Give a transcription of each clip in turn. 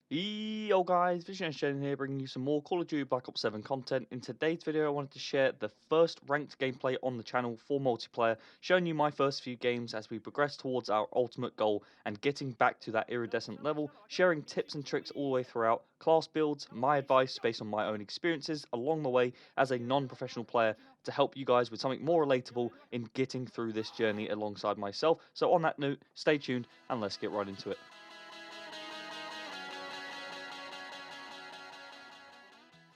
Yo guys, Vision here, bringing you some more Call of Duty Black Ops 7 content. In today's video, I wanted to share the first ranked gameplay on the channel for multiplayer, showing you my first few games as we progress towards our ultimate goal and getting back to that iridescent level, sharing tips and tricks all the way throughout, class builds, my advice based on my own experiences along the way as a non-professional player to help you guys with something more relatable in getting through this journey alongside myself. So on that note, stay tuned and let's get right into it.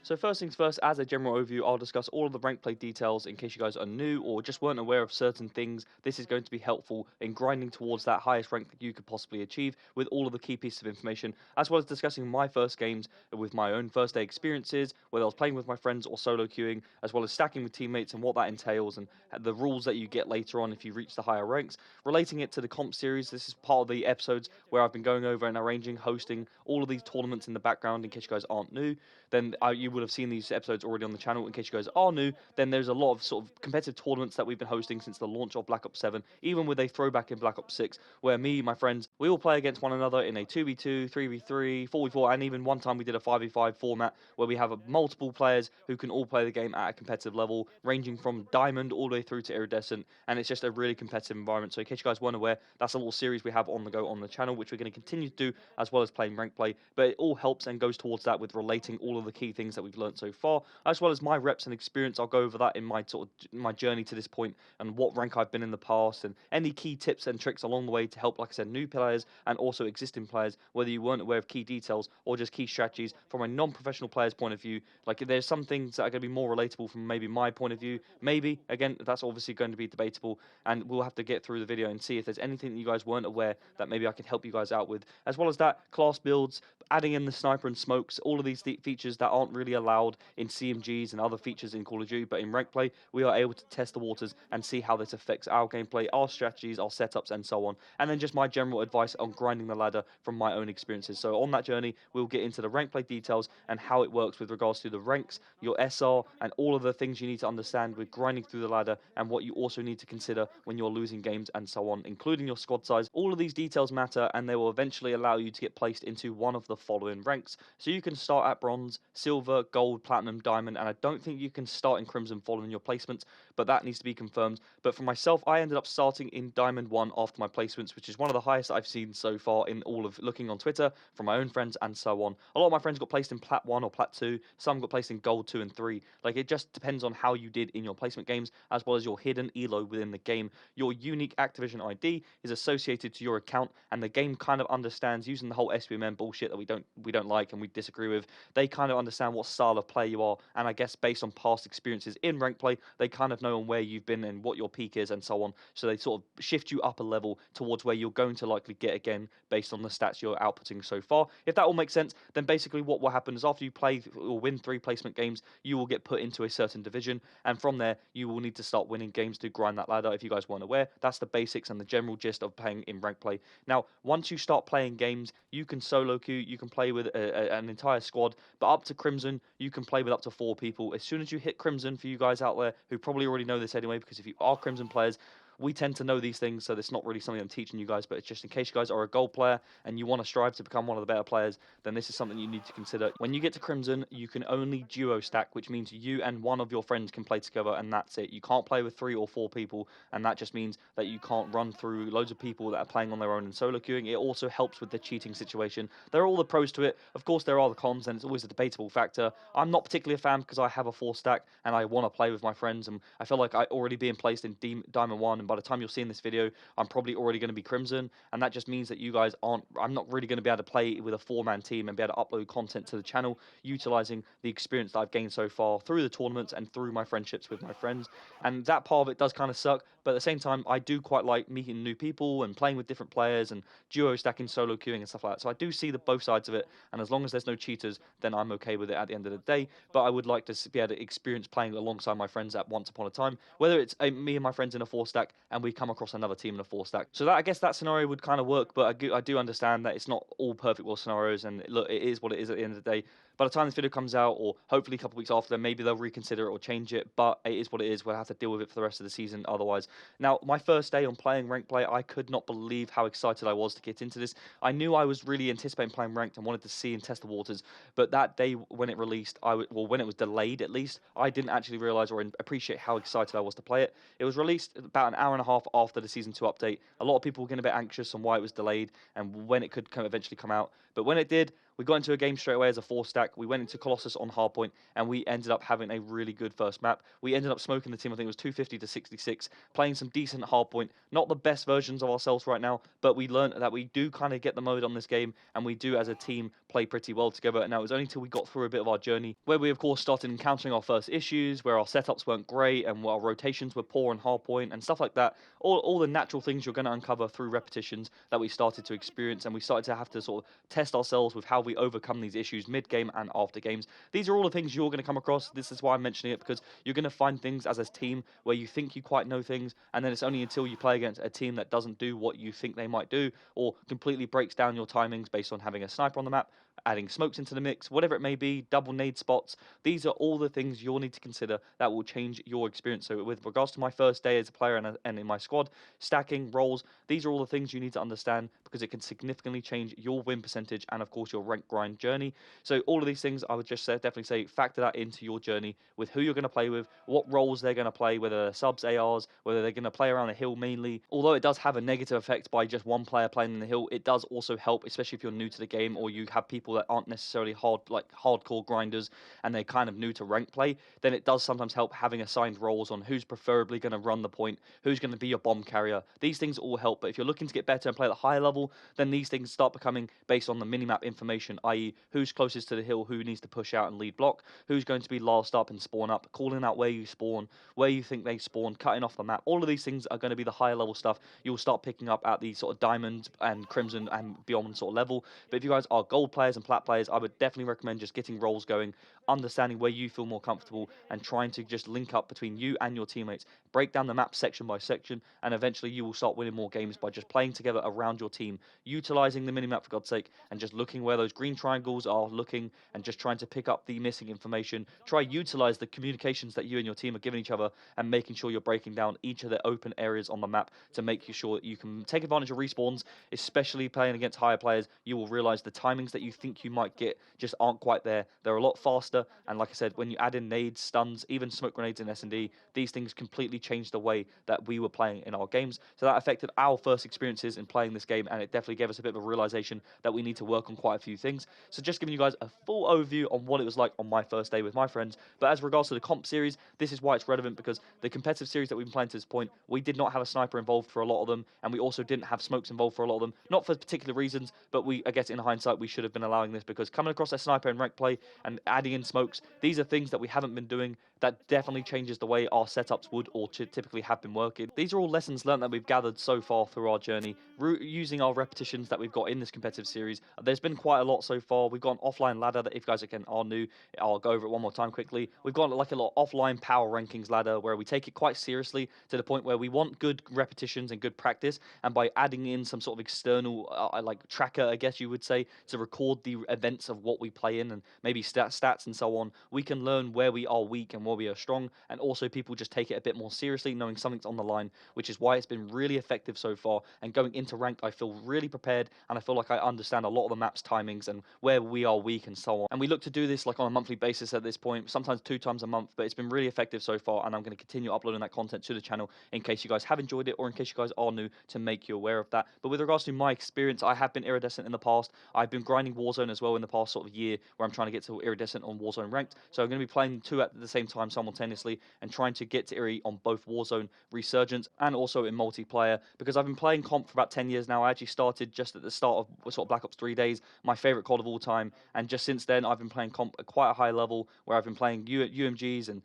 So first things first, as a general overview, I'll discuss all of the rank play details in case you guys are new or just weren't aware of certain things. This is going to be helpful in grinding towards that highest rank that you could possibly achieve with all of the key pieces of information, as well as discussing my first games with my own first day experiences, whether I was playing with my friends or solo queuing, as well as stacking with teammates and what that entails and the rules that you get later on if you reach the higher ranks. Relating it to the comp series, this is part of the episodes where I've been going over and arranging, hosting all of these tournaments in the background in case you guys aren't new. Then you would have seen these episodes already on the channel. In case you guys are new, then there's a lot of sort of competitive tournaments that we've been hosting since the launch of Black Ops 7, even with a throwback in Black Ops 6, where me, my friends, we all play against one another in a 2v2, 3v3, 4v4, and even one time we did a 5v5 format where we have multiple players who can all play the game at a competitive level, ranging from Diamond all the way through to Iridescent, and it's just a really competitive environment. So in case you guys weren't aware, that's a little series we have on the go on the channel, which we're going to continue to do, as well as playing rank play, but it all helps and goes towards that with relating all of the key things that we've learned so far, as well as my reps and experience. I'll go over that in my sort of my journey to this point and what rank I've been in the past and any key tips and tricks along the way to help, like I said, new players and also existing players, whether you weren't aware of key details or just key strategies from a non-professional player's point of view. Like there's some things that are going to be more relatable from maybe my point of view. Maybe, again, that's obviously going to be debatable, and we'll have to get through the video and see if there's anything that you guys weren't aware that maybe I can help you guys out with. As well as that, class builds, adding in the sniper and smokes, all of these features that aren't really allowed in CMGs and other features in Call of Duty, but in rank play, we are able to test the waters and see how this affects our gameplay, our strategies, our setups, and so on. And then just my general advice on grinding the ladder from my own experiences. So on that journey, we'll get into the rank play details and how it works with regards to the ranks, your SR, and all of the things you need to understand with grinding through the ladder, and what you also need to consider when you're losing games and so on, including your squad size. All of these details matter, and they will eventually allow you to get placed into one of the following ranks. So you can start at bronze, silver, gold, platinum, diamond, and I don't think you can start in crimson following your placements, but that needs to be confirmed. But for myself, I ended up starting in diamond 1 after my placements, which is one of the highest I've seen so far in all of looking on Twitter from my own friends and so on. A lot of my friends got placed in plat 1 or plat 2, some got placed in gold 2 and 3. Like, it just depends on how you did in your placement games, as well as your hidden elo within the game. Your unique Activision ID is associated to your account, and the game kind of understands, using the whole SBMM bullshit that we don't like and we disagree with. They kind of understand what style of player you are, and I guess based on past experiences in rank play, they kind of know on where you've been and what your peak is and so on. So they sort of shift you up a level towards where you're going to likely get again based on the stats you're outputting so far. If that all makes sense, then basically what will happen is after you play or win 3 placement games, you will get put into a certain division, and from there you will need to start winning games to grind that ladder. If you guys weren't aware, that's the basics and the general gist of playing in rank play. Now, once you start playing games, you can solo queue, you can play with an entire squad, but up to Crimson, you can play with up to 4 people. As soon as you hit Crimson, for you guys out there who probably already know this anyway, because if you are Crimson players, we tend to know these things, so it's not really something I'm teaching you guys, but it's just in case you guys are a gold player and you want to strive to become one of the better players, then this is something you need to consider. When you get to Crimson, you can only duo stack, which means you and one of your friends can play together, and that's it. You can't play with 3 or 4 people, and that just means that you can't run through loads of people that are playing on their own and solo queuing. It also helps with the cheating situation. There are all the pros to it. Of course, there are the cons, and it's always a debatable factor. I'm not particularly a fan because I have a 4 stack, and I want to play with my friends, and I feel like I already being placed in Diamond 1, and by the time you're seeing this video, I'm probably already going to be Crimson, and that just means that you guys aren't, I'm not really going to be able to play with a 4-man team and be able to upload content to the channel, utilizing the experience that I've gained so far through the tournaments and through my friendships with my friends, and that part of it does kind of suck, but at the same time, I do quite like meeting new people and playing with different players and duo stacking, solo queuing and stuff like that, so I do see the both sides of it, and as long as there's no cheaters, then I'm okay with it at the end of the day, but I would like to be able to experience playing alongside my friends at once upon a time, whether it's me and my friends in a 4 stack and we come across another team in a 4 stack. So that, I guess that scenario would kind of work, but I do understand that it's not all perfect world scenarios, and look, it is what it is at the end of the day. By the time this video comes out, or hopefully a couple weeks after, maybe they'll reconsider it or change it, but it is what it is. We'll have to deal with it for the rest of the season otherwise. Now, my first day on playing ranked play, I could not believe how excited I was to get into this. I knew I was really anticipating playing ranked and wanted to see and test the waters, but that day when it released, well, when it was delayed at least, I didn't actually realize or appreciate how excited I was to play it. It was released about an hour and a half after the Season 2 update. A lot of people were getting a bit anxious on why it was delayed and when it could eventually come out. But when it did, we got into a game straight away as a 4-stack. We went into Colossus on hardpoint, and we ended up having a really good first map. We ended up smoking the team. I think it was 250 to 66, playing some decent hardpoint. Not the best versions of ourselves right now, but we learned that we do kind of get the mode on this game, and we do as a team play pretty well together. And it was only until we got through a bit of our journey where we, of course, started encountering our first issues, where our setups weren't great, and our rotations were poor on hardpoint, and stuff like that. All the natural things you're going to uncover through repetitions that we started to experience, and we started to have to sort of test ourselves with how we overcome these issues mid-game and after games. These are all the things you're going to come across. This is why I'm mentioning it, because you're going to find things as a team where you think you quite know things, and then it's only until you play against a team that doesn't do what you think they might do, or completely breaks down your timings based on having a sniper on the map, adding smokes into the mix, whatever it may be, double nade spots. These are all the things you'll need to consider that will change your experience. So with regards to my first day as a player and in my squad, stacking, roles, these are all the things you need to understand because it can significantly change your win percentage and, of course, your rank grind journey. So all of these things, I would just definitely say factor that into your journey with who you're going to play with, what roles they're going to play, whether they're subs, ARs, whether they're going to play around the hill mainly. Although it does have a negative effect by just one player playing in the hill, it does also help, especially if you're new to the game or you have people that aren't necessarily hardcore grinders and they're kind of new to rank play. Then it does sometimes help having assigned roles on who's preferably going to run the point, who's going to be your bomb carrier. These things all help, but if you're looking to get better and play at a higher level, then these things start becoming based on the minimap information, i.e. who's closest to the hill, who needs to push out and lead block, who's going to be last up and spawn up, calling out where you spawn, where you think they spawn, cutting off the map. All of these things are going to be the higher level stuff you'll start picking up at the sort of diamond and crimson and beyond sort of level. But if you guys are gold players and plat players, I would definitely recommend just getting roles going, understanding where you feel more comfortable, and trying to just link up between you and your teammates, break down the map section by section, and eventually you will start winning more games by just playing together around your team, utilizing the minimap for God's sake, and just looking where those green triangles are looking and just trying to pick up the missing information. Try utilize the communications that you and your team are giving each other and making sure you're breaking down each of the open areas on the map to make sure that you can take advantage of respawns, especially playing against higher players. You will realize the timings that you think you might get just aren't quite there. They're a lot faster, and like I said, when you add in nades, stuns, even smoke grenades in S&D, these things completely changed the way that we were playing in our games. So that affected our first experiences in playing this game, and it definitely gave us a bit of a realization that we need to work on quite a few things. So just giving you guys a full overview on what it was like on my first day with my friends. But as regards to the comp series, this is why it's relevant, because the competitive series that we've been playing to this point, we did not have a sniper involved for a lot of them, and we also didn't have smokes involved for a lot of them. Not for particular reasons, but I guess in hindsight, we should have been allowing this, because coming across a sniper in rank play and adding in smokes, these are things that we haven't been doing. That definitely changes the way our setups would or typically have been working. These are all lessons learned that we've gathered so far through our journey, using our repetitions that we've got in this competitive series. There's been quite a lot so far. We've got an offline ladder that if you guys again are new, I'll go over it one more time quickly. We've got like a lot offline power rankings ladder where we take it quite seriously to the point where we want good repetitions and good practice, and by adding in some sort of external like tracker, I guess you would say, to record the events of what we play in and maybe stats and so on, we can learn where we are weak and where we are strong, and also people just take it a bit more seriously knowing something's on the line, which is why it's been really effective so far. And going into ranked, I feel really prepared, and I feel like I understand a lot of the map's timings and where we are weak and so on. And we look to do this like on a monthly basis at this point, sometimes 2 times a month, but it's been really effective so far, and I'm going to continue uploading that content to the channel in case you guys have enjoyed it or in case you guys are new, to make you aware of that. But with regards to my experience, I have been Iridescent in the past. I've been grinding Warzone as well in the past sort of year, where I'm trying to get to Iridescent on Warzone ranked. So I'm going to be playing 2 at the same time simultaneously and trying to get to Iri on both Warzone Resurgence and also in multiplayer, because I've been playing comp for about 10 years now. I actually started just at the start of sort of Black Ops 3 days, my favorite COD of all time, and just since then I've been playing comp at quite a high level, where I've been playing UMGs and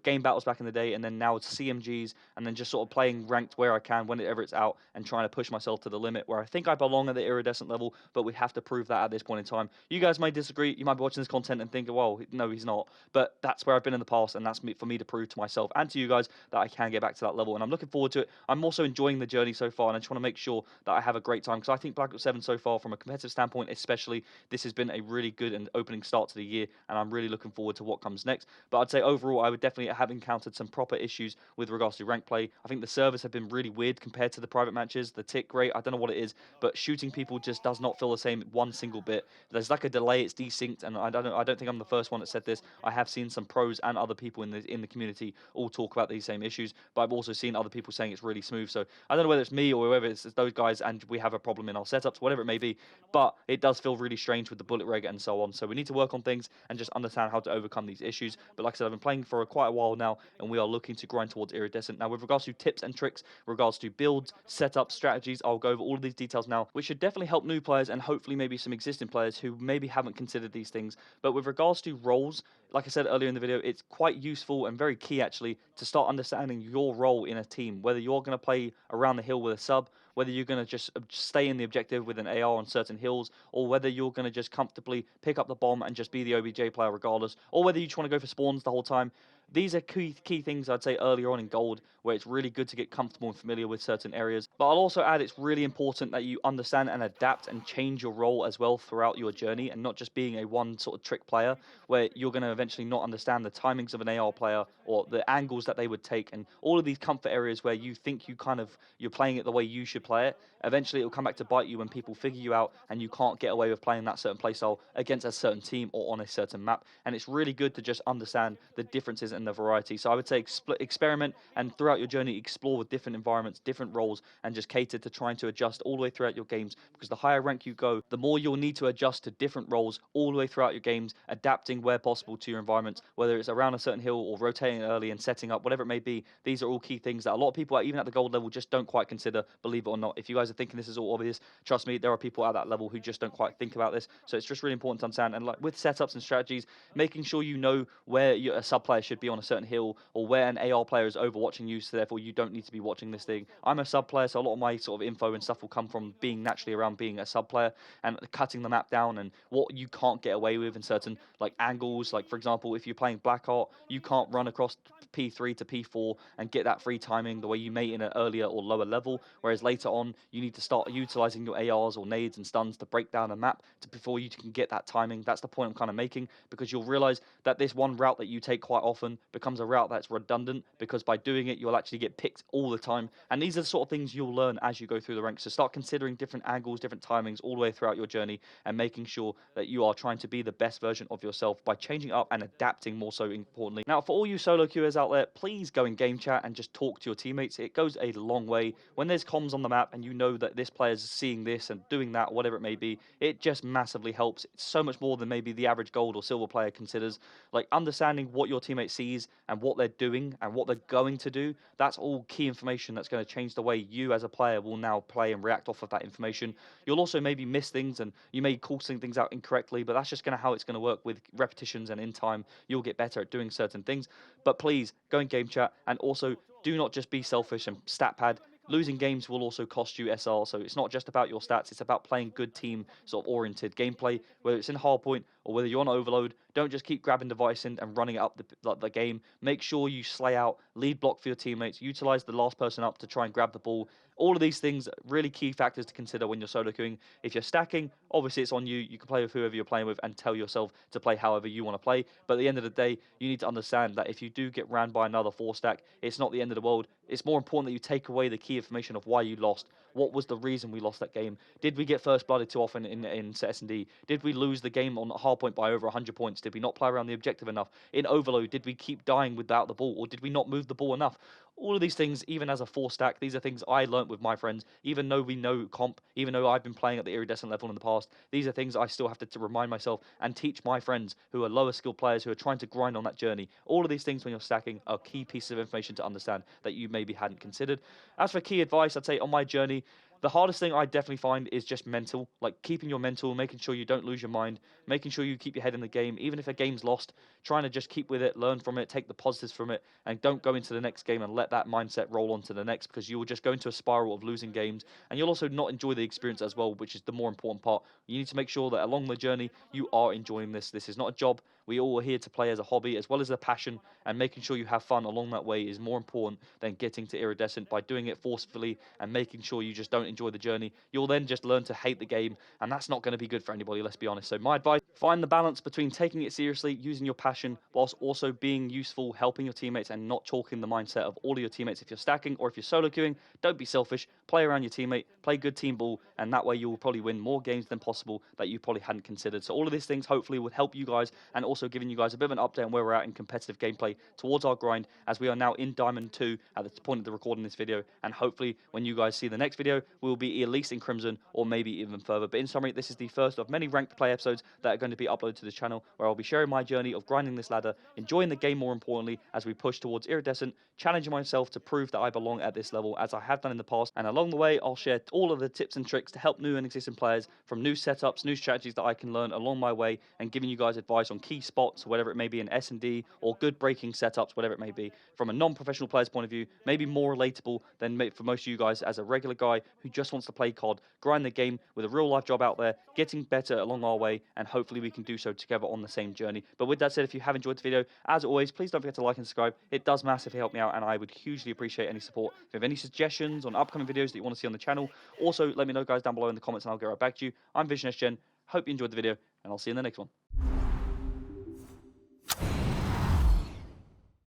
game battles back in the day, and then now it's CMGs, and then just sort of playing ranked where I can whenever it's out and trying to push myself to the limit where I think I belong at the Iridescent level, but we have to prove that at this point in time. You guys may disagree, you might be watching this content and think, well, no, he's not, but that's where I've been in the past, and and that's for me to prove to myself and to you guys that I can get back to that level. And I'm looking forward to it. I'm also enjoying the journey so far, and I just want to make sure that I have a great time because I think Black Ops 7 so far, from a competitive standpoint, especially, this has been a really good and opening start to the year, and I'm really looking forward to what comes next. But I'd say overall, I would definitely have encountered some proper issues with regards to rank play. I think the servers have been really weird compared to the private matches. The tick rate, I don't know what it is, but shooting people just does not feel the same one single bit. There's like a delay, it's desynced, and I don't think I'm the first one that said this. I have seen some pros and other people in the community all talk about these same issues, but I've also seen other people saying it's really smooth. So I don't know whether it's me or whoever it's those guys, and we have a problem in our setups, whatever it may be. But it does feel really strange with the bullet reg and so on. So we need to work on things and just understand how to overcome these issues. But like I said, I've been playing for quite a while now, and we are looking to grind towards Iridescent. Now, with regards to tips and tricks, regards to builds, setups, strategies, I'll go over all of these details now, which should definitely help new players and hopefully maybe some existing players who maybe haven't considered these things. But with regards to roles, like I said earlier in the video, it's quite useful and very key actually to start understanding your role in a team, whether you're going to play around the hill with a sub, whether you're going to just stay in the objective with an AR on certain hills, or whether you're going to just comfortably pick up the bomb and just be the OBJ player regardless, or whether you just want to go for spawns the whole time. These are key things I'd say earlier on in Gold, where it's really good to get comfortable and familiar with certain areas. But I'll also add it's really important that you understand and adapt and change your role as well throughout your journey, and not just being a one sort of trick player where you're going to eventually not understand the timings of an AR player or the angles that they would take, and all of these comfort areas where you think you're playing it the way you should play it. Eventually, it will come back to bite you when people figure you out and you can't get away with playing that certain playstyle against a certain team or on a certain map. And it's really good to just understand the differences and the variety. So I would say experiment, and throughout your journey, explore with different environments, different roles, and just cater to trying to adjust all the way throughout your games. Because the higher rank you go, the more you'll need to adjust to different roles all the way throughout your games, adapting where possible to your environments, whether it's around a certain hill or rotating early and setting up, whatever it may be. These are all key things that a lot of people, even at the gold level, just don't quite consider, believe it or not. If you guys are thinking this is all obvious, trust me, there are people at that level who just don't quite think about this. So it's just really important to understand. And like with setups and strategies, making sure you know where a sub player should be on a certain hill, or where an AR player is overwatching you, so therefore you don't need to be watching this thing. I'm a sub player, so a lot of my sort of info and stuff will come from being naturally around being a sub player and cutting the map down and what you can't get away with in certain like angles. Like for example, if you're playing Blackheart, you can't run across P3 to P4 and get that free timing the way you may in an earlier or lower level, whereas later on you need to start utilizing your ARs or nades and stuns to break down a map before you can get that timing. That's the point I'm kind of making, because you'll realize that this one route that you take quite often becomes a route that's redundant, because by doing it you'll actually get picked all the time. And these are the sort of things you'll learn as you go through the ranks. So start considering different angles, different timings all the way throughout your journey, and making sure that you are trying to be the best version of yourself by changing up and adapting, more so importantly. Now, for all you solo queuers out there, please go in game chat and just talk to your teammates. It goes a long way. When there's comms on the map and you know that this player's seeing this and doing that, whatever it may be, it just massively helps. It's so much more than maybe the average gold or silver player considers. Like understanding what your teammate sees and what they're doing and what they're going to do, that's all key information that's going to change the way you as a player will now play and react off of that information. You'll also maybe miss things and you may call some things out incorrectly, but that's just going to how it's going to work with repetitions, and in time you'll get better at doing certain things. But please go in game chat, and also do not just be selfish and stat pad. Losing games will also cost you SR, so it's not just about your stats, it's about playing good team sort of oriented gameplay, whether it's in hardpoint or whether you're on overload. Don't just keep grabbing device and running it up the game. Make sure you slay out, lead block for your teammates, utilize the last person up to try and grab the ball. All of these things, really key factors to consider when you're solo queuing. If you're stacking, obviously it's on you. You can play with whoever you're playing with and tell yourself to play however you want to play. But at the end of the day, you need to understand that if you do get ran by another 4-stack, it's not the end of the world. It's more important that you take away the key information of why you lost. What was the reason we lost that game? Did we get first blooded too often in S&D? Did we lose the game on hardpoint by over 100 points? Did we not play around the objective enough? In overload, did we keep dying without the ball, or did we not move the ball enough? All of these things, even as a 4-stack, these are things I learnt with my friends. Even though we know comp, even though I've been playing at the iridescent level in the past, these are things I still have to remind myself and teach my friends who are lower skilled players who are trying to grind on that journey. All of these things when you're stacking are key pieces of information to understand that you maybe hadn't considered. As for key advice, I'd say on my journey, the hardest thing I definitely find is just mental, like keeping your mental, making sure you don't lose your mind, making sure you keep your head in the game, even if a game's lost, trying to just keep with it, learn from it, take the positives from it, and don't go into the next game and let that mindset roll on to the next, because you will just go into a spiral of losing games, and you'll also not enjoy the experience as well, which is the more important part. You need to make sure that along the journey, you are enjoying this. This is not a job. We all are here to play as a hobby as well as a passion, and making sure you have fun along that way is more important than getting to Iridescent by doing it forcefully and making sure you just don't enjoy the journey. You'll then just learn to hate the game, and that's not going to be good for anybody, let's be honest. So my advice, find the balance between taking it seriously, using your passion, whilst also being useful, helping your teammates, and not chalking the mindset of all of your teammates. If you're stacking or if you're solo queuing, don't be selfish. Play around your teammate, play good team ball, and that way you will probably win more games than possible that you probably hadn't considered. So all of these things hopefully would help you guys, and also giving you guys a bit of an update on where we're at in competitive gameplay towards our grind, as we are now in Diamond 2 at the point of the recording this video, and hopefully when you guys see the next video, we'll be at least in Crimson or maybe even further. But in summary, this is the first of many ranked play episodes that are going to be uploaded to this channel, where I'll be sharing my journey of grinding this ladder, enjoying the game more importantly as we push towards Iridescent, challenging myself to prove that I belong at this level as I have done in the past, and along the way I'll share all of the tips and tricks to help new and existing players, from new setups, new strategies that I can learn along my way, and giving you guys advice on key spots, whatever it may be in S&D, or good breaking setups, whatever it may be, from a non-professional player's point of view, maybe more relatable than for most of you guys as a regular guy who just wants to play COD, grind the game with a real life job out there, getting better along our way, and hopefully we can do so together on the same journey. But with that said, if you have enjoyed the video, as always, please don't forget to like and subscribe. It does massively help me out, and I would hugely appreciate any support. If you have any suggestions on upcoming videos that you want to see on the channel, also let me know guys down below in the comments and I'll get right back to you. I'm Vision SGen. Hope you enjoyed the video, and I'll see you in the next one.